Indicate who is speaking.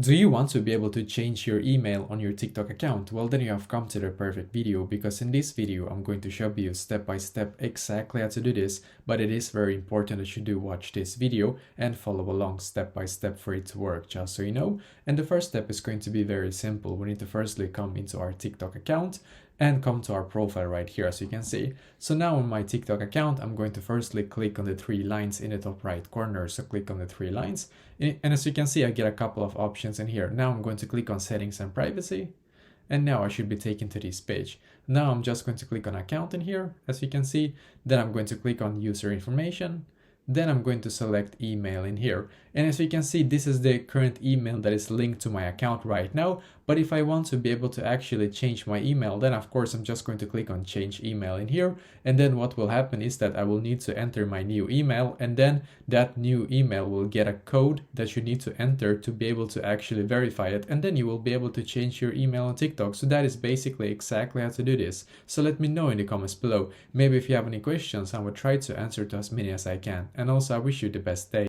Speaker 1: Do you want to be able to change your email on your TikTok account? Well, then you have come to the perfect video, because in this video, I'm going to show you step by step exactly how to do this, but it is very important that you do watch this video and follow along step by step for it to work, just so you know. And the first step is going to be very simple. We need to firstly come into our TikTok account and come to our profile right here, as you can see. So now on my TikTok account, I'm going to firstly click on the three lines in the top right corner. So click on the three lines. And as you can see, I get a couple of options in here. Now I'm going to click on settings and privacy. And now I should be taken to this page. Now I'm just going to click on account in here, as you can see. Then I'm going to click on user information. Then I'm going to select email in here. And as you can see, this is the current email that is linked to my account right now. But if I want to be able to actually change my email, then of course I'm just going to click on change email in here. And then what will happen is that I will need to enter my new email, and then that new email will get a code that you need to enter to be able to actually verify it. And then you will be able to change your email on TikTok. So that is basically exactly how to do this. So let me know in the comments below. Maybe if you have any questions, I will try to answer to as many as I can. And also I wish you the best day.